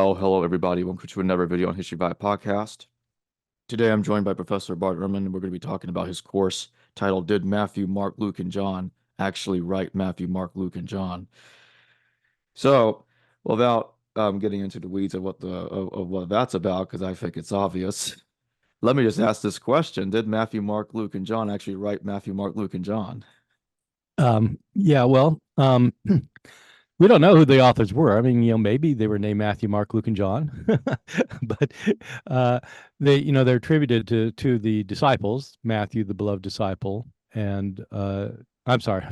Well, hello everybody. Welcome to another video on History Vibe Podcast. Today I'm joined by Professor Bart Ehrman, and we're going to be talking about his course titled "Did Matthew, Mark, Luke, and John Actually Write Matthew, Mark, Luke, and John?" So, without getting into the weeds of what that's about, because I think it's obvious, let me just ask this question: Did Matthew, Mark, Luke, and John actually write Matthew, Mark, Luke, and John? Yeah, well, we don't know who the authors were. I mean, maybe they were named Matthew, Mark, Luke, and John, but uh, they're attributed to the disciples, Matthew, the beloved disciple, and I'm sorry,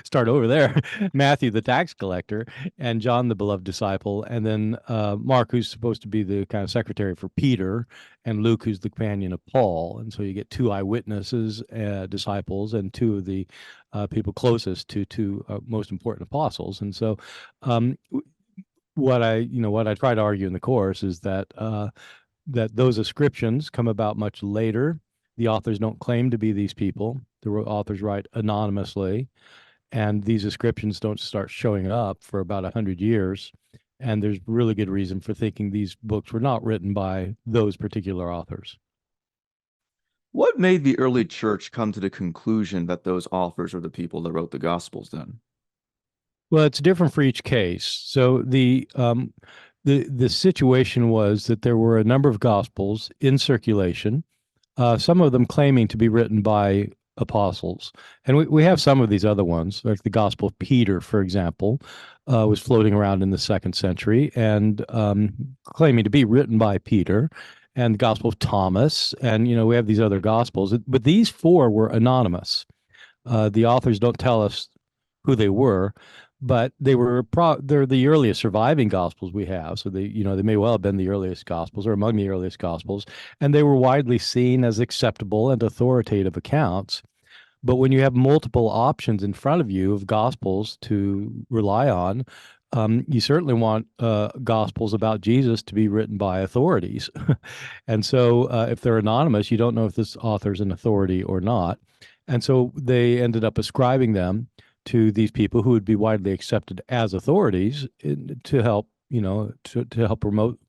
start over there. Matthew, the tax collector, and John, the beloved disciple, and then Mark, who's supposed to be the kind of secretary for Peter, and Luke, who's the companion of Paul. And so you get two eyewitnesses, disciples, and two of the people closest to two most important apostles. And so, um, what I try to argue in the course is that those ascriptions come about much later. The authors don't claim to be these people. The authors write anonymously, and these ascriptions don't start showing up for about 100 years. And there's really good reason for thinking these books were not written by those particular authors. What made the early church come to the conclusion that those authors are the people that wrote the Gospels then? Well, it's different for each case. So the situation was that there were a number of gospels in circulation, some of them claiming to be written by apostles. And we have some of these other ones, like the Gospel of Peter, for example, was floating around in the second century and claiming to be written by Peter, and the Gospel of Thomas. And, we have these other gospels, but these four were anonymous. The authors don't tell us who they were, but they're the earliest surviving gospels we have. So they may well have been the earliest gospels or among the earliest gospels, and they were widely seen as acceptable and authoritative accounts. But when you have multiple options in front of you of gospels to rely on, you certainly want gospels about Jesus to be written by authorities. And so if they're anonymous, you don't know if this author's an authority or not. And so they ended up ascribing them to these people who would be widely accepted as authorities to help, to help promote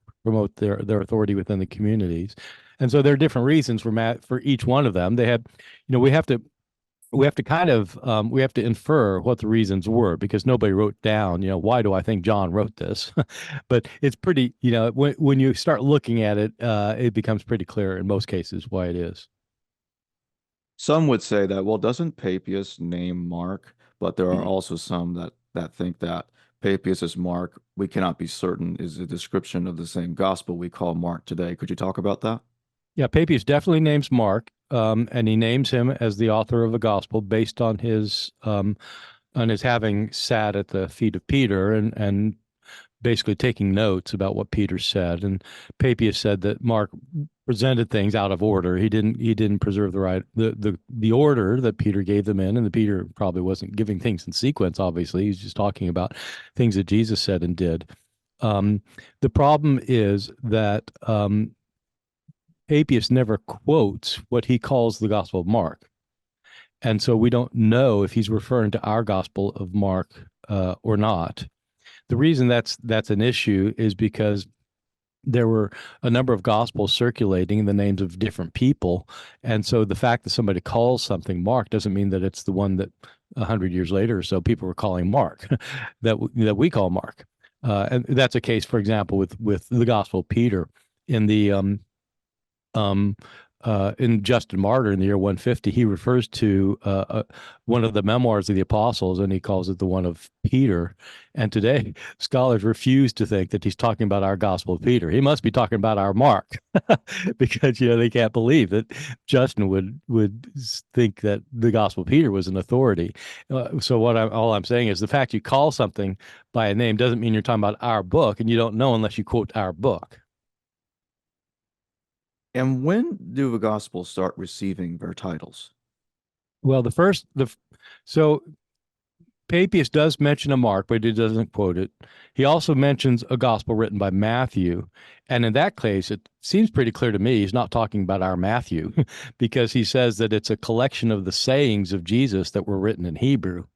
their authority within the communities. And so there are different reasons for each one of them. They had, we have to infer what the reasons were, because nobody wrote down, why do I think John wrote this? But it's pretty, when you start looking at it, it becomes pretty clear in most cases why it is. Some would say that, well, doesn't Papias name Mark? But there are also some that think that Papias is Mark. We cannot be certain is a description of the same gospel we call Mark today. Could you talk about that? Yeah, Papias definitely names Mark, and he names him as the author of a gospel based on his having sat at the feet of Peter and basically taking notes about what Peter said. And Papias said that Mark presented things out of order. He didn't preserve the order that Peter gave them in, and the Peter probably wasn't giving things in sequence. Obviously, he's just talking about things that Jesus said and did. The problem is that Papias never quotes what he calls the Gospel of Mark. And so we don't know if he's referring to our Gospel of Mark or not. The reason that's an issue is because there were a number of gospels circulating in the names of different people. And so the fact that somebody calls something Mark doesn't mean that it's the one that 100 years later or so people were calling Mark, that we call Mark. And that's a case, for example, with the Gospel of Peter in the um, in Justin Martyr in the year 150, he refers to one of the memoirs of the apostles, and he calls it the one of Peter. And today, scholars refuse to think that he's talking about our Gospel of Peter. He must be talking about our Mark, because they can't believe that Justin would think that the Gospel of Peter was an authority. So all I'm saying is the fact you call something by a name doesn't mean you're talking about our book, and you don't know unless you quote our book. And when do the Gospels start receiving their titles? Well, so Papias does mention a Mark, but he doesn't quote it. He also mentions a gospel written by Matthew. And in that case, it seems pretty clear to me he's not talking about our Matthew, because he says that it's a collection of the sayings of Jesus that were written in Hebrew.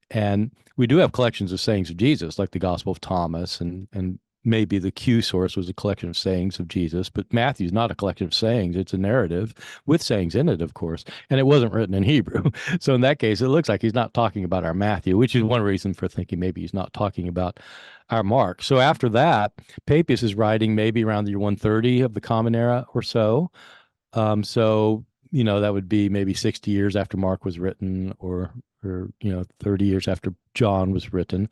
And we do have collections of sayings of Jesus, like the Gospel of Thomas and maybe the Q source was a collection of sayings of Jesus, but Matthew's not a collection of sayings. It's a narrative with sayings in it, of course, and it wasn't written in Hebrew. So in that case, it looks like he's not talking about our Matthew, which is one reason for thinking maybe he's not talking about our Mark. So after that, Papias is writing maybe around the year 130 of the Common Era or so. So that would be maybe 60 years after Mark was written, or 30 years after John was written.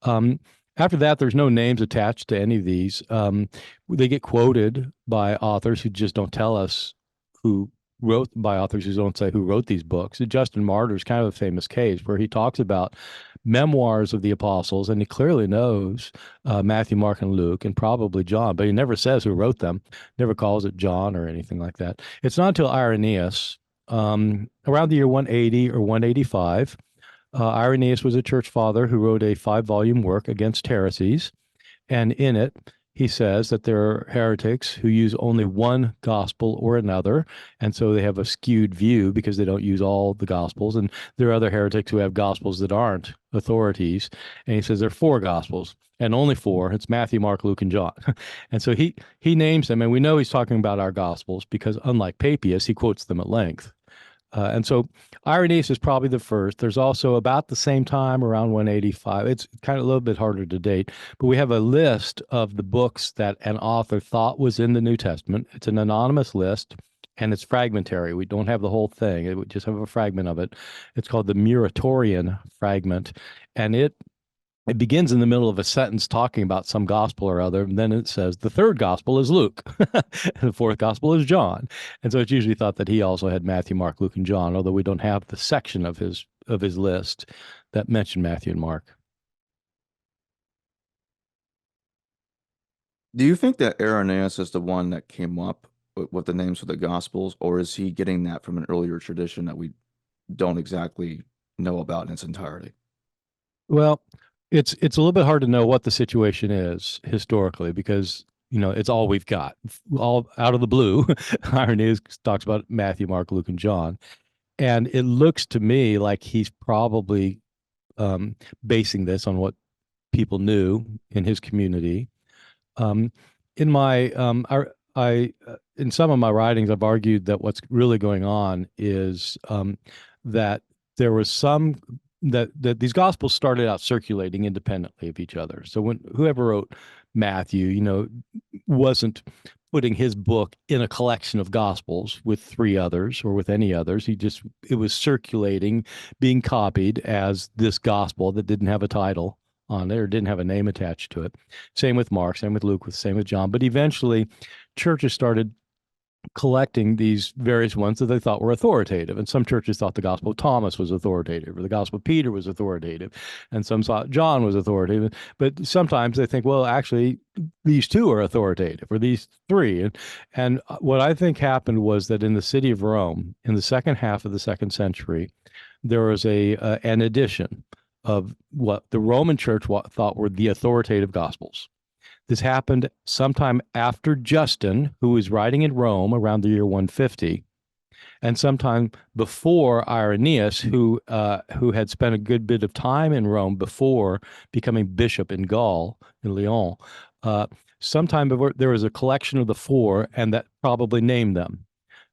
Um, After that, there's no names attached to any of these. They get quoted by authors who just don't tell us who by authors who don't say who wrote these books. Justin Martyr is kind of a famous case where he talks about memoirs of the apostles, and he clearly knows Matthew, Mark, and Luke, and probably John, but he never says who wrote them, never calls it John or anything like that. It's not until Irenaeus, around the year 180 or 185. Irenaeus was a church father who wrote a 5-volume work against heresies. And in it, he says that there are heretics who use only one gospel or another. And so they have a skewed view because they don't use all the gospels. And there are other heretics who have gospels that aren't authorities. And he says there are 4 gospels and only 4. It's Matthew, Mark, Luke, and John. And so he names them. And we know he's talking about our gospels because, unlike Papias, he quotes them at length. And so Irenaeus is probably the first. There's also about the same time, around 185. It's kind of a little bit harder to date, but we have a list of the books that an author thought was in the New Testament. It's an anonymous list, and it's fragmentary. We don't have the whole thing. We just have a fragment of it. It's called the Muratorian fragment, and it begins in the middle of a sentence talking about some gospel or other, and then it says the 3rd gospel is Luke, and the 4th gospel is John. And so it's usually thought that he also had Matthew, Mark, Luke, and John, although we don't have the section of his list that mentioned Matthew and Mark. Do you think that Irenaeus is the one that came up with the names for the Gospels, or is he getting that from an earlier tradition that we don't exactly know about in its entirety? Well, it's a little bit hard to know what the situation is historically because it's all we've got, all out of the blue. Irenaeus talks about Matthew, Mark, Luke, and John, and it looks to me like he's probably um, basing this on what people knew in his community. Um, in my in some of my writings, I've argued that what's really going on is that there was some that these gospels started out circulating independently of each other. So when whoever wrote Matthew, wasn't putting his book in a collection of gospels with 3 others or with any others. It was circulating, being copied as this gospel that didn't have a title on it or didn't have a name attached to it. Same with Mark, same with Luke, same with John. But eventually, churches started collecting these various ones that they thought were authoritative. And some churches thought the Gospel of Thomas was authoritative, or the Gospel of Peter was authoritative, and some thought John was authoritative. But sometimes they think, well, actually, these 2 are authoritative, or these 3. And what I think happened was that in the city of Rome, in the second half of the 2nd century, there was an edition of what the Roman Church thought were the authoritative Gospels. This happened sometime after Justin, who was writing in Rome around the year 150, and sometime before Irenaeus, who had spent a good bit of time in Rome before becoming bishop in Gaul, in Lyon. Sometime before, there was a collection of the 4, and that probably named them.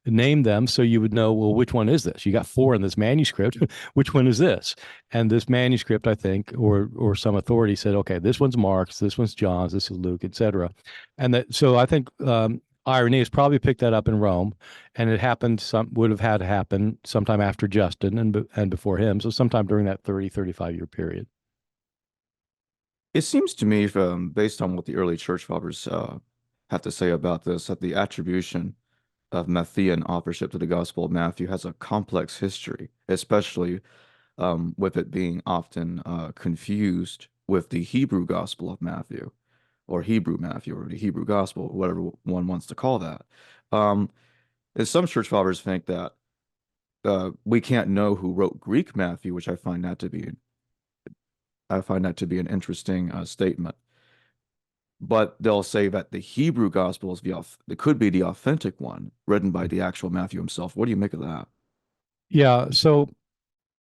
Name them so you would know, well, which one is this? You got 4 in this manuscript. Which one is this? And this manuscript, I think, or some authority said, okay, this one's Mark's, this one's John's, this is Luke, etc. And so I think Irenaeus probably picked that up in Rome, and it would have had to happen sometime after Justin and before him, so sometime during that 35-year period. It seems to me, based on what the early church fathers have to say about this, that the attribution of Matthean authorship to the Gospel of Matthew has a complex history, especially with it being often confused with the Hebrew Gospel of Matthew, or Hebrew Matthew, or the Hebrew Gospel, whatever one wants to call that. Um, and some church fathers think that we can't know who wrote Greek Matthew, which I find that to be an interesting statement. But they'll say that the Hebrew Gospel is it could be the authentic one, written by the actual Matthew himself. What do you make of that? Yeah, so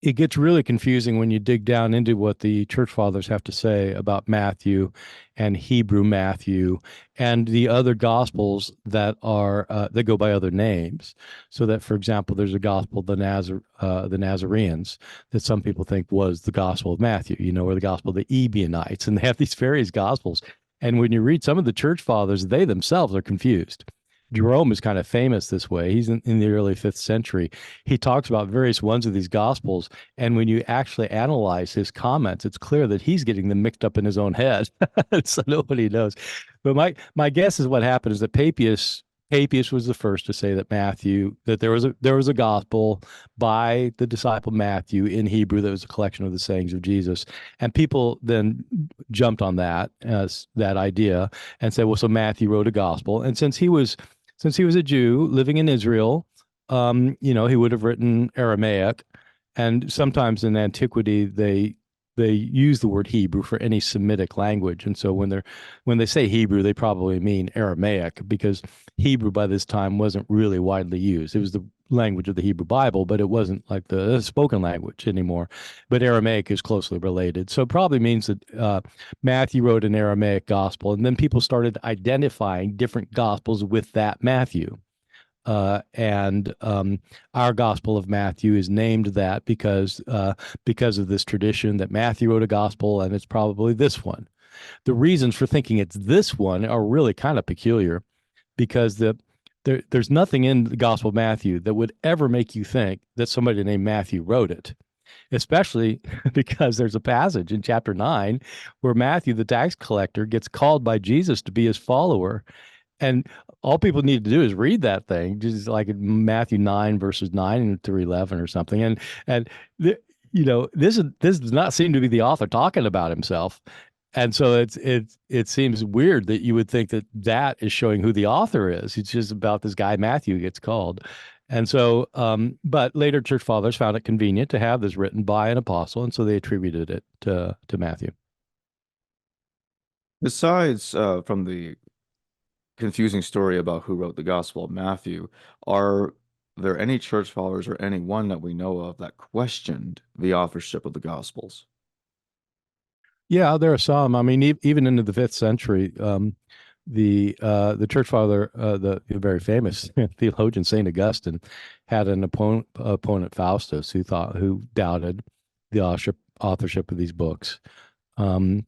it gets really confusing when you dig down into what the church fathers have to say about Matthew and Hebrew Matthew and the other gospels that are that go by other names. So that, for example, there's a gospel the Nazarenes that some people think was the gospel of Matthew, or the gospel of the Ebionites, and they have these various gospels. And when you read some of the church fathers, they themselves are confused. Jerome is kind of famous this way. He's in the early fifth century. He talks about various ones of these gospels, and when you actually analyze his comments, it's clear that he's getting them mixed up in his own head. So nobody knows. But my guess is what happened is that Papias was the first to say that there was a gospel by the disciple Matthew in Hebrew that was a collection of the sayings of Jesus, and people then jumped on that as that idea and said, well, so Matthew wrote a gospel, and since he was a Jew living in Israel, he would have written Aramaic, and sometimes in antiquity they use the word Hebrew for any Semitic language, and so when they say Hebrew, they probably mean Aramaic because Hebrew by this time wasn't really widely used. It was the language of the Hebrew Bible, but it wasn't like the spoken language anymore. But Aramaic is closely related, so it probably means that Matthew wrote an Aramaic gospel, and then people started identifying different gospels with that Matthew. And our Gospel of Matthew is named that because of this tradition that Matthew wrote a gospel, and it's probably this one. The reasons for thinking it's this one are really kind of peculiar, because there's nothing in the Gospel of Matthew that would ever make you think that somebody named Matthew wrote it, especially because there's a passage in chapter 9 where Matthew, the tax collector, gets called by Jesus to be his follower. And all people need to do is read that thing, just like Matthew 9 verses 9 through 11 or something. And this does not seem to be the author talking about himself. And so it seems weird that you would think that is showing who the author is. It's just about this guy Matthew gets called. And so, but later church fathers found it convenient to have this written by an apostle, and so they attributed it to Matthew. Besides from the confusing story about who wrote the Gospel of Matthew, are there any church fathers or anyone that we know of that questioned the authorship of the Gospels? Yeah, there are some. I mean, even into the fifth century, the church father, the very famous theologian Saint Augustine, had an opponent Faustus, who doubted the authorship of these books. Um,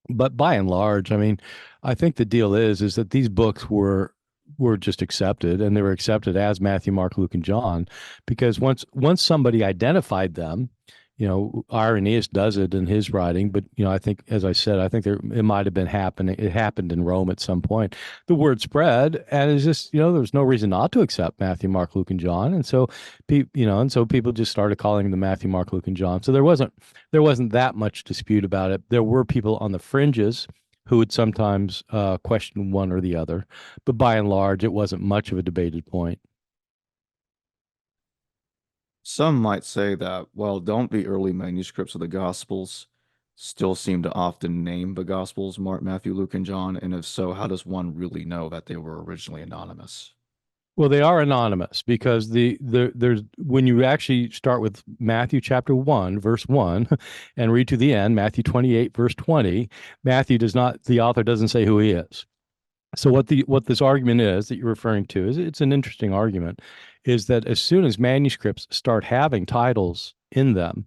but by and large, I mean, I think the deal is that these books were just accepted, and they were accepted as Matthew, Mark, Luke, and John, because once somebody identified them, Irenaeus does it in his writing, but I think, as I said, I think it might have been happening. It happened in Rome at some point. The word spread, and it's just there was no reason not to accept Matthew, Mark, Luke, and John, and so people just started calling them Matthew, Mark, Luke, and John. So there wasn't that much dispute about it. There were people on the fringes who would sometimes question one or the other, but by and large, it wasn't much of a debated point. Some might say that, well, don't the early manuscripts of the Gospels still seem to often name the Gospels Mark, Matthew, Luke, and John? And if so, how does one really know that they were originally anonymous? Well, they are anonymous because there's when you actually start with Matthew chapter 1, verse 1, and read to the end, Matthew 28, verse 20, the author doesn't say who he is. So what this argument is that you're referring to is, it's an interesting argument, is that as soon as manuscripts start having titles in them,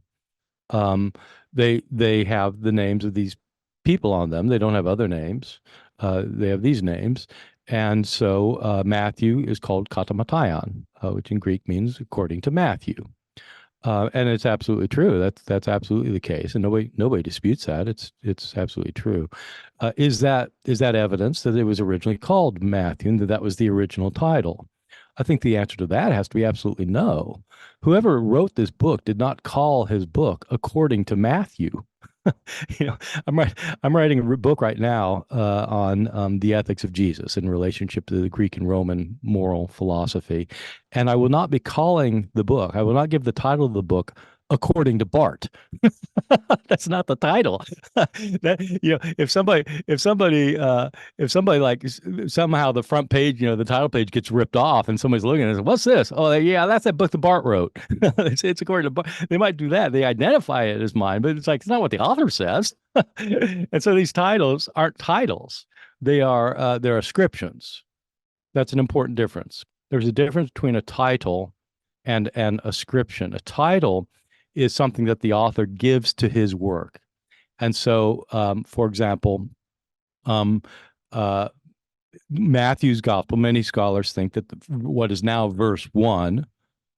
um, they have the names of these people on them. They don't have other names. They have these names. And so Matthew is called katamatian, which in Greek means according to Matthew. And it's absolutely true. That's absolutely the case, and nobody disputes that. It's absolutely true. Is that evidence that it was originally called Matthew and that was the original title? I think the answer to that has to be absolutely no. Whoever wrote this book did not call his book according to Matthew. you know, I'm writing a book right now on the ethics of Jesus in relationship to the Greek and Roman moral philosophy, and I will not be calling the book. I will not give the title of the book according to Bart. That's not the title. That, if somebody like somehow the front page, the title page gets ripped off, and somebody's looking at it, what's this? Oh, yeah, that's that book that Bart wrote. It's according to Bart. They might do that. They identify it as mine, but it's like it's not what the author says. And so these titles aren't titles; they're ascriptions. That's an important difference. There's a difference between a title and an ascription. A title is something that the author gives to his work. And so, for example, um, uh, Matthew's gospel, many scholars think that what is now verse 1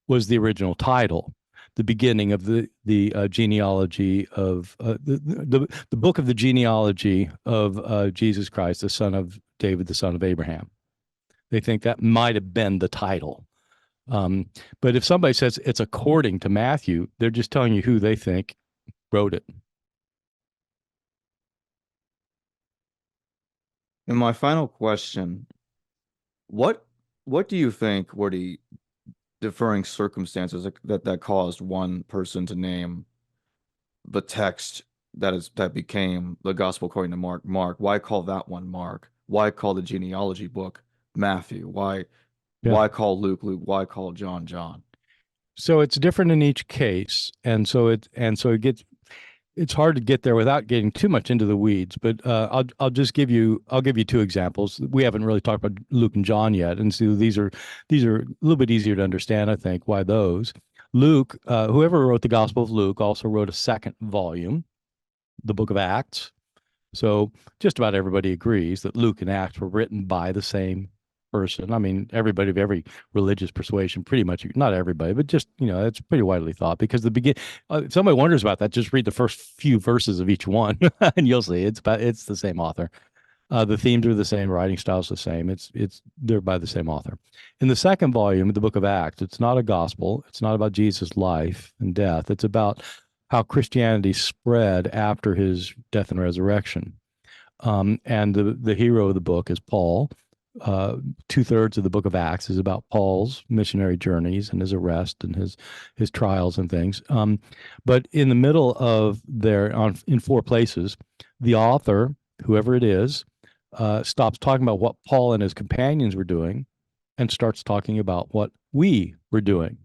was the original title, the beginning of the genealogy of the book of the genealogy of Jesus Christ, the son of David, the son of Abraham. They think that might have been the title. But if somebody says it's according to Matthew, they're just telling you who they think wrote it. And my final question, what what do you think were the differing circumstances that caused one person to name the text that became the gospel according to Mark? Why call that one Mark? Why call the genealogy book Matthew? Why Yeah. why call Luke? Why call John John? So it's different in each case, and so it's hard to get there without getting too much into the weeds. But I'll give you two examples. We haven't really talked about Luke and John yet, and so these are a little bit easier to understand. I think why those. Luke, whoever wrote the Gospel of Luke, also wrote a second volume, the Book of Acts. So just about everybody agrees that Luke and Acts were written by the same person. I mean, everybody of every religious persuasion, pretty much, not everybody, but just, it's pretty widely thought because if somebody wonders about that, just read the first few verses of each one and you'll see it's the same author. The themes are the same, writing style's the same. They're by the same author. In the second volume of the book of Acts, it's not a gospel. It's not about Jesus' life and death. It's about how Christianity spread after his death and resurrection. And the hero of the book is Paul. 2/3 of the book of Acts is about Paul's missionary journeys and his arrest and his trials and things. But in the middle of in four places, the author, whoever it is, stops talking about what Paul and his companions were doing and starts talking about what we were doing.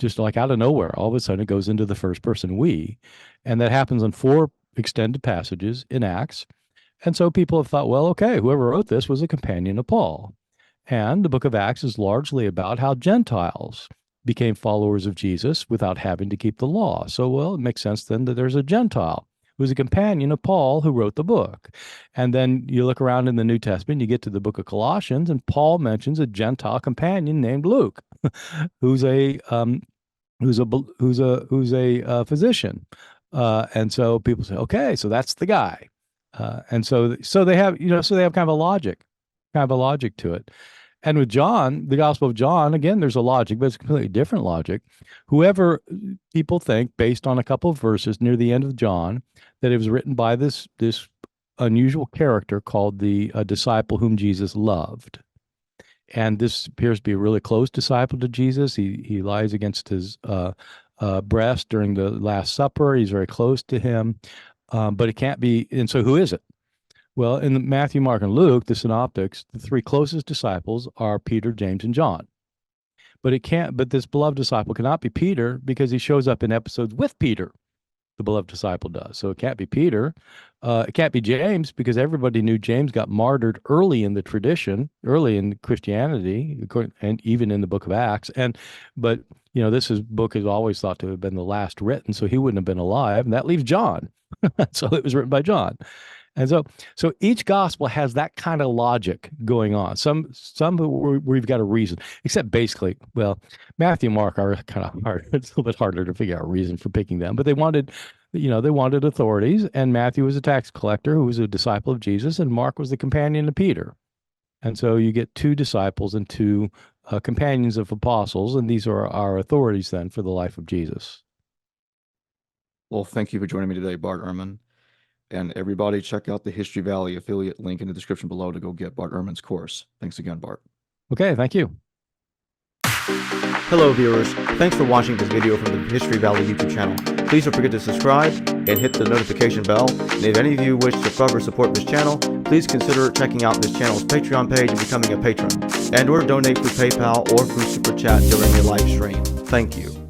Just like out of nowhere, all of a sudden it goes into the first person we. And that happens in four extended passages in Acts. And so people have thought, well, okay, whoever wrote this was a companion of Paul. And the book of Acts is largely about how Gentiles became followers of Jesus without having to keep the law. So, well, it makes sense then that there's a Gentile who's a companion of Paul who wrote the book. And then you look around in the New Testament, you get to the book of Colossians, and Paul mentions a Gentile companion named Luke, who's a physician. And so people say, okay, so that's the guy. And so they have, so they have kind of a logic to it. And with John, the Gospel of John, again, there's a logic, but it's a completely different logic. Whoever people think, based on a couple of verses near the end of John, that it was written by this unusual character called the disciple whom Jesus loved. And this appears to be a really close disciple to Jesus. He lies against his breast during the Last Supper. He's very close to him, but it can't be. And so, who is it? Well, in Matthew, Mark, and Luke, the synoptics, the three closest disciples are Peter, James, and John. But it can't. But this beloved disciple cannot be Peter because he shows up in episodes with Peter. The beloved disciple does. So it can't be Peter. It can't be James because everybody knew James got martyred early in the tradition, early in Christianity, and even in the book of Acts. But this book is always thought to have been the last written, so he wouldn't have been alive, and that leaves John. So it was written by John. And so each gospel has that kind of logic going on. Some we've got a reason, except basically, well, Matthew and Mark are kind of hard. It's a little bit harder to figure out a reason for picking them, but they wanted authorities, and Matthew was a tax collector who was a disciple of Jesus, and Mark was the companion of Peter. And so you get two disciples and two companions of apostles, and these are our authorities then for the life of Jesus. Well, thank you for joining me today, Bart Ehrman. And everybody, check out the History Valley affiliate link in the description below to go get Bart Ehrman's course. Thanks again, Bart. Okay, thank you. Hello viewers, thanks for watching this video from the History Valley YouTube channel. Please don't forget to subscribe and hit the notification bell. And if any of you wish to further support this channel, please consider checking out this channel's Patreon page and becoming a patron, and or donate through PayPal or through Super Chat during a live stream. Thank you.